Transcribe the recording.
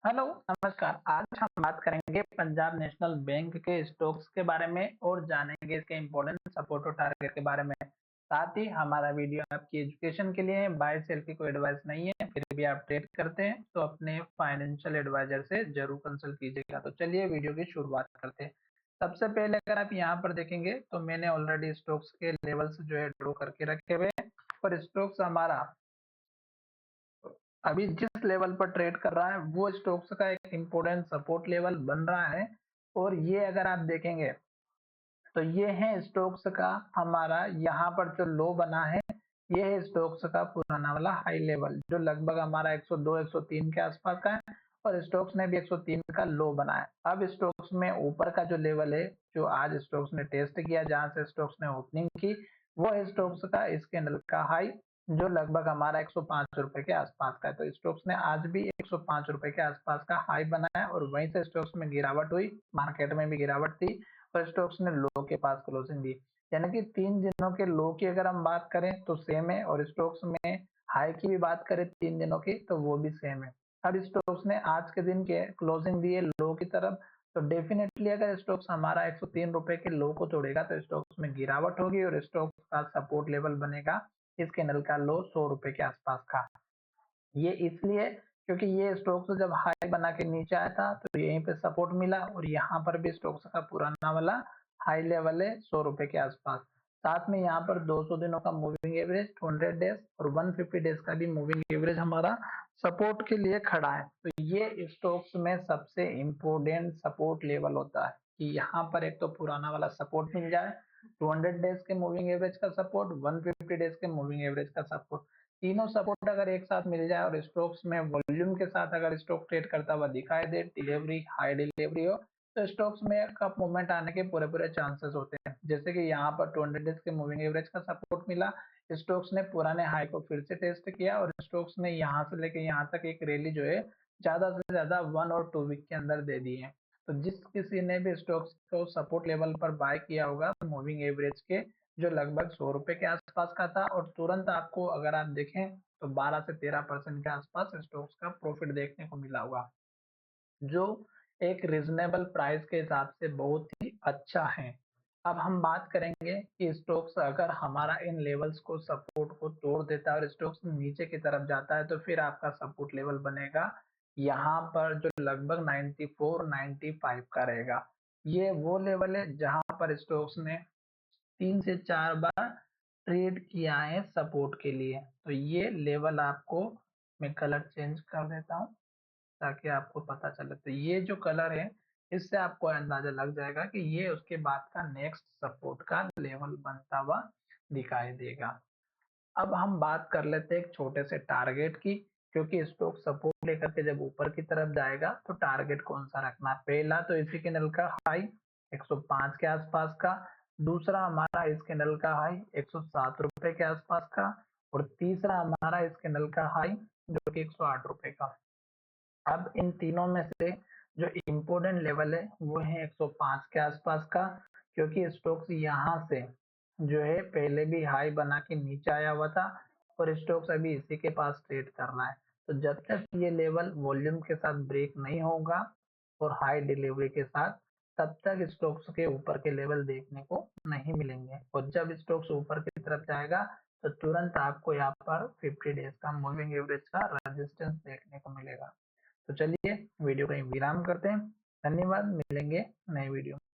Hello, नमस्कार। आज हम बात करेंगे पंजाब नेशनल बैंक के स्टॉक्स के बारे में और जानेंगे इसके इम्पोर्टेंट सपोर्ट और टारगेट के बारे में। साथ ही हमारा वीडियो आपकी एजुकेशन के लिए है, बाय सेल की कोई एडवाइस नहीं है। फिर भी आप ट्रेड करते हैं तो अपने फाइनेंशियल एडवाइजर से जरूर कंसल्ट कीजिएगा। तो चलिए वीडियो की शुरुआत करते हैं। सबसे पहले अगर आप यहाँ पर देखेंगे तो मैंने ऑलरेडी स्टॉक्स के लेवल्स जो है ड्रॉ करके रखे हुए हैं और स्टॉक्स हमारा अभी जिस लेवल पर ट्रेड कर रहा है वो स्टॉक्स का एक इम्पोर्टेंट सपोर्ट लेवल बन रहा है। और ये अगर आप देखेंगे तो ये है स्टॉक्स का हमारा यहाँ पर जो लो बना है, ये है स्टॉक्स का पुराना वाला हाई लेवल जो लगभग हमारा 102 103 के आसपास का है और स्टॉक्स ने भी 103 का लो बनाया। अब स्टॉक्स में ऊपर का जो लेवल है जो आज स्टॉक्स ने टेस्ट किया, जहां से स्टॉक्स ने ओपनिंग की, वो है स्टॉक्स का इस कैंडल का हाई जो लगभग हमारा 105 रुपए के आसपास का है। तो स्टॉक्स ने आज भी 105 रुपए के आसपास का हाई बनाया और वहीं से स्टॉक्स में गिरावट हुई, मार्केट में भी गिरावट थी और स्टॉक्स ने लो के पास क्लोजिंग दी। यानी कि 3 दिनों के लो की अगर हम बात करें तो सेम है और स्टॉक्स में हाई की भी बात करें 3 दिनों की तो वो भी सेम है। अब स्टॉक्स ने आज के दिन के क्लोजिंग दिए लो की तरफ, तो डेफिनेटली अगर स्टॉक्स हमारा 103 रुपए के लो को तोड़ेगा तो स्टॉक्स में गिरावट होगी और स्टॉक्स का सपोर्ट लेवल बनेगा इस कैंडल का लो 100 रुपए के आसपास का। ये इसलिए क्योंकि ये स्टॉक्स जब हाई बना के नीचे आया था तो यहीं पे सपोर्ट मिला और यहाँ पर भी स्टॉक्स का पुराना वाला हाई लेवल है 100 रुपए के आसपास। साथ में यहाँ पर 200 दिनों का मूविंग एवरेज, 200 डेज और 150 डेज का भी मूविंग एवरेज हमारा सपोर्ट के लिए खड़ा है। तो ये स्टॉक्स में सबसे इम्पोर्टेंट सपोर्ट लेवल होता है कि यहाँ पर एक तो पुराना वाला सपोर्ट मिल जाए, 200 डेज के मूविंग एवरेज का सपोर्ट, 150 डेज के मूविंग एवरेज का सपोर्ट, तीनों सपोर्ट अगर एक साथ मिल जाए और स्टॉक्स में वॉल्यूम के साथ अगर स्टॉक ट्रेड करता हुआ दिखाई दे, डिलीवरी हाई डिलीवरी हो, तो स्टॉक्स में कप मूवमेंट आने के पूरे पूरे चांसेस होते हैं। जैसे कि यहाँ पर 200 डेज के मूविंग एवरेज का सपोर्ट मिला, स्टॉक्स ने पुराने हाई को फिर से टेस्ट किया और स्टॉक्स ने यहाँ से लेके यहाँ तक एक रैली जो है ज्यादा से ज्यादा 1 और 2 वीक के अंदर दे दी है। तो जिस किसी ने भी स्टॉक्स को सपोर्ट लेवल पर बाय किया होगा मूविंग एवरेज के जो लगभग 100 रुपए के आसपास का था और तुरंत आपको अगर आप देखें तो 12 से 13% के आसपास स्टॉक्स का प्रॉफिट देखने को मिला होगा, जो एक रिजनेबल प्राइस के हिसाब से बहुत ही अच्छा है। अब हम बात करेंगे कि स्टॉक्स अगर हमारा इन लेवल्स को सपोर्ट को तोड़ देता है और स्टॉक्स नीचे की तरफ जाता है तो फिर आपका सपोर्ट लेवल बनेगा यहाँ पर जो लगभग 94 95 का रहेगा। ये वो लेवल है जहां पर स्टॉक्स ने 3 से 4 बार ट्रेड किया है सपोर्ट के लिए। तो ये लेवल आपको मैं कलर चेंज कर देता हूँ ताकि आपको पता चले। तो ये जो कलर है इससे आपको अंदाजा लग जाएगा कि ये उसके बाद का नेक्स्ट सपोर्ट का लेवल बनता हुआ दिखाई देगा। अब हम बात कर लेते हैं एक छोटे से टारगेट की, क्योंकि स्टॉक सपोर्ट लेकर के जब ऊपर की तरफ जाएगा तो टारगेट कौन सा रखना है। पहला तो इसी कैंडल का हाई 105 के आसपास का, दूसरा हमारा इस कैंडल का हाई 107 रुपए के आसपास का और तीसरा हमारा इस कैंडल का हाई जो कि 108 रुपए का। अब इन तीनों में से जो इम्पोर्टेंट लेवल है वो है 105 के आसपास का, क्योंकि स्टॉक्स यहाँ से जो है पहले भी हाई बना के नीचे आया हुआ था और स्टॉक्स अभी इसी के पास ट्रेड कर रहा है। तो जब तक ये लेवल वॉल्यूम के साथ ब्रेक नहीं होगा और हाई डिलीवरी के साथ, तब तक स्टॉक्स के ऊपर के लेवल देखने को नहीं मिलेंगे और जब स्टॉक्स ऊपर की तरफ जाएगा तो तुरंत आपको यहाँ पर 50 डेज का मूविंग एवरेज का रेजिस्टेंस देखने को मिलेगा। तो चलिए वीडियो को यहीं विराम करते हैं। धन्यवाद, मिलेंगे नए वीडियो।